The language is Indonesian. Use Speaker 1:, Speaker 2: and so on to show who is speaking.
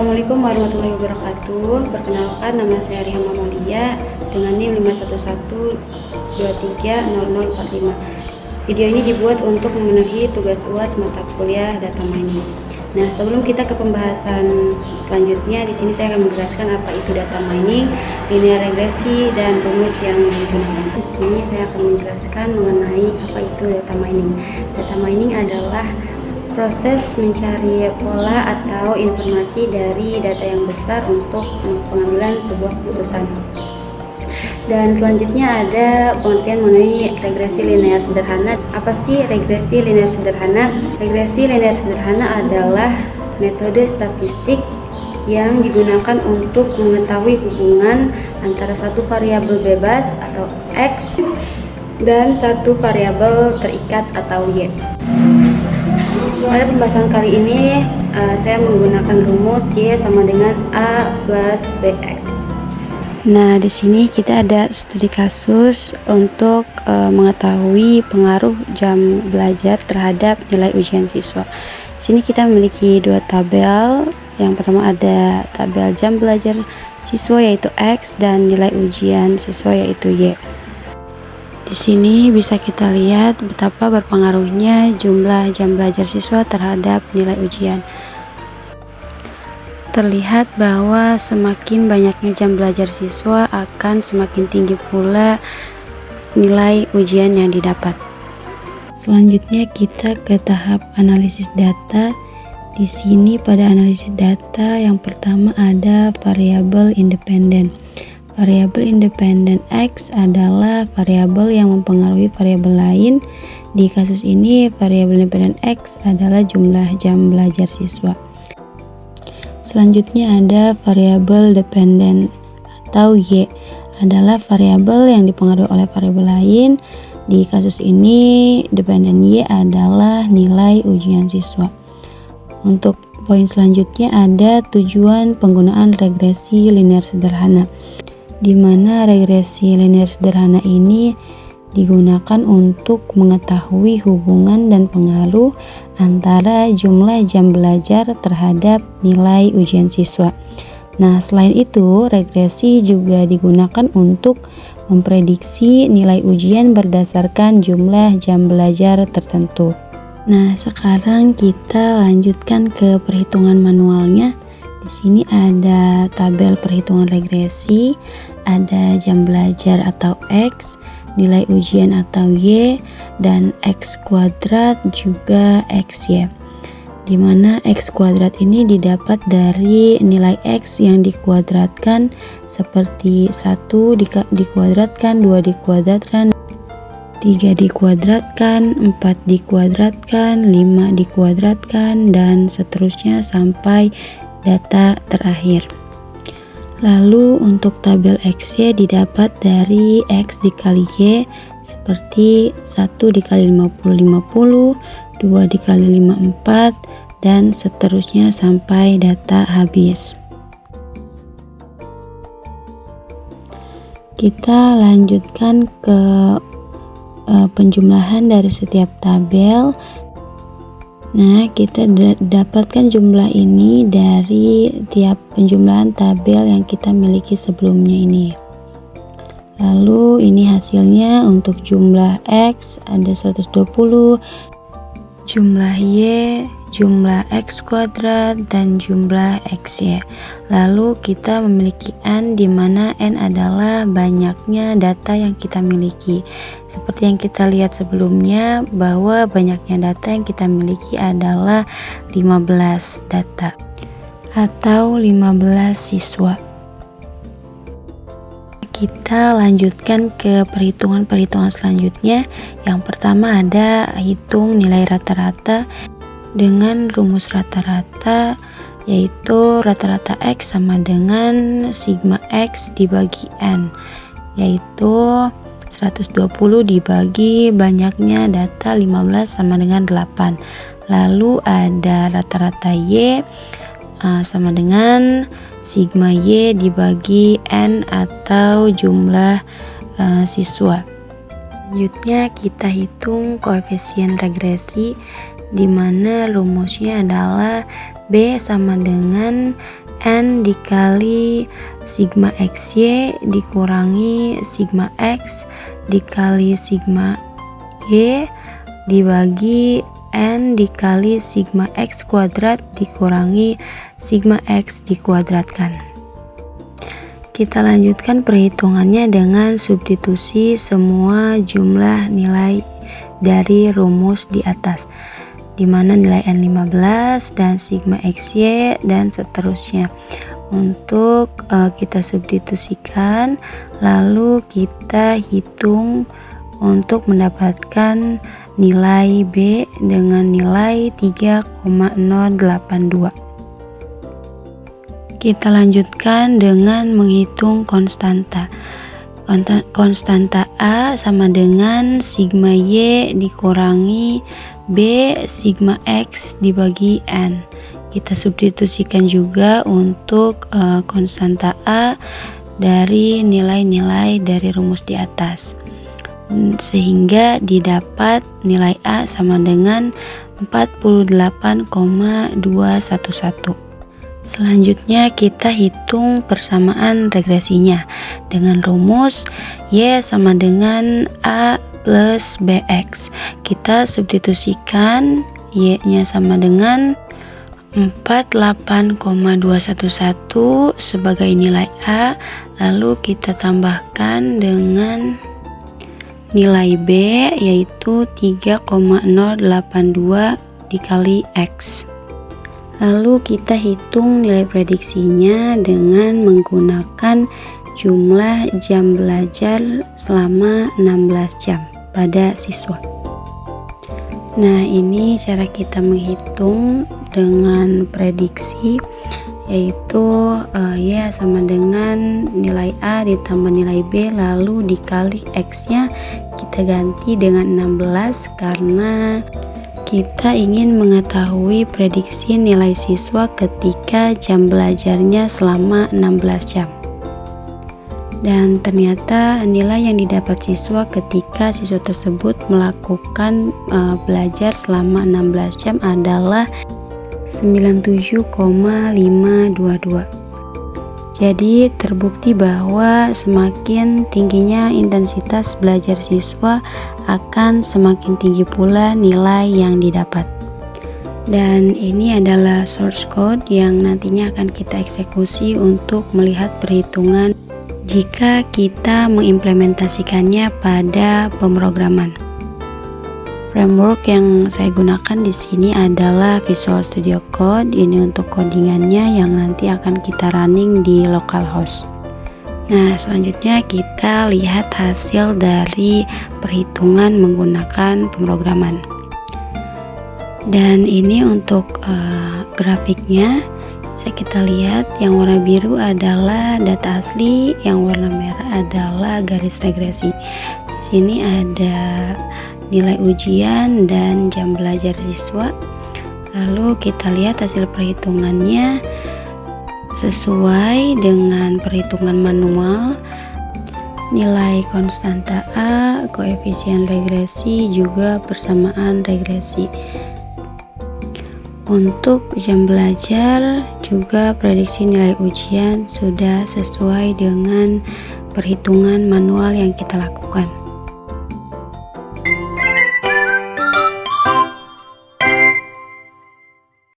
Speaker 1: Assalamualaikum warahmatullahi wabarakatuh. Perkenalkan, nama saya Riam Amalia dengan NIM 511230045. Video ini dibuat untuk memenuhi tugas UAS mata kuliah data mining. Nah, sebelum kita ke pembahasan selanjutnya, di sini saya akan menjelaskan apa itu data mining, linear regresi, dan rumus yang digunakan. Di sini saya akan menjelaskan mengenai apa itu data mining. Data mining adalah proses mencari pola atau informasi dari data yang besar untuk pengambilan sebuah keputusan. Dan selanjutnya ada pengertian mengenai regresi linear sederhana. Apa sih regresi linear sederhana? Regresi linear sederhana adalah metode statistik yang digunakan untuk mengetahui hubungan antara satu variabel bebas atau X dan satu variabel terikat atau Y. Pada pembahasan kali ini saya menggunakan rumus Y sama dengan A plus BX. Nah, di sini kita ada studi kasus untuk mengetahui pengaruh jam belajar terhadap nilai ujian siswa. Di sini kita memiliki dua tabel. Yang pertama ada tabel jam belajar siswa yaitu X dan nilai ujian siswa yaitu Y. Di sini bisa kita lihat betapa berpengaruhnya jumlah jam belajar siswa terhadap nilai ujian. Terlihat bahwa semakin banyaknya jam belajar siswa akan semakin tinggi pula nilai ujian yang didapat. Selanjutnya kita ke tahap analisis data. Di sini pada analisis data yang pertama ada variabel independen. Variabel independen X adalah variabel yang mempengaruhi variabel lain. Di kasus ini, variabel independen X adalah jumlah jam belajar siswa. Selanjutnya ada variabel dependen atau Y, adalah variabel yang dipengaruhi oleh variabel lain. Di kasus ini, dependen Y adalah nilai ujian siswa. Untuk poin selanjutnya ada tujuan penggunaan regresi linear sederhana, di mana regresi linear sederhana ini digunakan untuk mengetahui hubungan dan pengaruh antara jumlah jam belajar terhadap nilai ujian siswa. Nah, selain itu, regresi juga digunakan untuk memprediksi nilai ujian berdasarkan jumlah jam belajar tertentu. Nah, sekarang kita lanjutkan ke perhitungan manualnya. Di sini ada tabel perhitungan regresi, ada jam belajar atau X, nilai ujian atau Y, dan X kuadrat juga XY. Di mana X kuadrat ini didapat dari nilai X yang dikuadratkan seperti 1 dikuadratkan, 2 dikuadratkan, 3 dikuadratkan, 4 dikuadratkan, 5 dikuadratkan, dan seterusnya sampai data terakhir. Lalu untuk tabel XY didapat dari X dikali Y seperti 1 dikali 50 50, 2 dikali 5 4, dan seterusnya sampai data habis. Kita lanjutkan ke penjumlahan dari setiap tabel. Nah, kita dapatkan jumlah ini dari tiap penjumlahan tabel yang kita miliki sebelumnya ini. Lalu ini hasilnya untuk jumlah X ada 120, jumlah Y, jumlah X kuadrat, dan jumlah XY. Lalu kita memiliki N, di mana N adalah banyaknya data yang kita miliki. Seperti yang kita lihat sebelumnya bahwa banyaknya data yang kita miliki adalah 15 data atau 15 siswa. Kita lanjutkan ke perhitungan selanjutnya. Yang pertama ada hitung nilai rata-rata dengan rumus rata-rata, yaitu rata-rata X sama dengan sigma X dibagi N, yaitu 120 dibagi banyaknya data 15 sama dengan 8. Lalu ada rata-rata Y sama dengan sigma Y dibagi N atau jumlah siswa. Selanjutnya kita hitung koefisien regresi, di mana rumusnya adalah B sama dengan N dikali sigma XY dikurangi sigma X dikali sigma Y dibagi N dikali sigma X kuadrat dikurangi sigma X dikuadratkan. Kita lanjutkan perhitungannya dengan substitusi semua jumlah nilai dari rumus di atas, di mana nilai N 15 dan sigma XY dan seterusnya. Untuk kita substitusikan, lalu kita hitung untuk mendapatkan nilai B dengan nilai 3,082. Kita lanjutkan dengan menghitung konstanta. Konstanta A sama dengan sigma Y dikurangi B sigma X dibagi N. Kita substitusikan juga untuk konstanta A dari nilai-nilai dari rumus di atas, sehingga didapat nilai A sama dengan 48,211. Selanjutnya kita hitung persamaan regresinya dengan rumus Y sama dengan A plus BX. Kita substitusikan Y-nya sama dengan 48,211 sebagai nilai A, lalu kita tambahkan dengan nilai B yaitu 3,082 dikali X. Lalu kita hitung nilai prediksinya dengan menggunakan jumlah jam belajar selama 16 jam pada siswa. Nah, ini cara kita menghitung dengan prediksi, yaitu Y sama dengan nilai A ditambah nilai B lalu dikali X-nya kita ganti dengan 16 karena kita ingin mengetahui prediksi nilai siswa ketika jam belajarnya selama 16 jam. Dan ternyata nilai yang didapat siswa ketika siswa tersebut melakukan belajar selama 16 jam adalah 97,522. Jadi terbukti bahwa semakin tingginya intensitas belajar siswa akan semakin tinggi pula nilai yang didapat. Dan ini adalah source code yang nantinya akan kita eksekusi untuk melihat perhitungan jika kita mengimplementasikannya pada pemrograman. Framework yang saya gunakan di sini adalah Visual Studio Code. Ini untuk codingannya yang nanti akan kita running di localhost. Nah, selanjutnya kita lihat hasil dari perhitungan menggunakan pemrograman. Dan ini untuk grafiknya. Bisa kita lihat yang warna biru adalah data asli, yang warna merah adalah garis regresi. Di sini ada nilai ujian dan jam belajar siswa. Lalu kita lihat hasil perhitungannya sesuai dengan perhitungan manual. Nilai konstanta A, koefisien regresi, juga persamaan regresi. Untuk jam belajar juga prediksi nilai ujian sudah sesuai dengan perhitungan manual yang kita lakukan.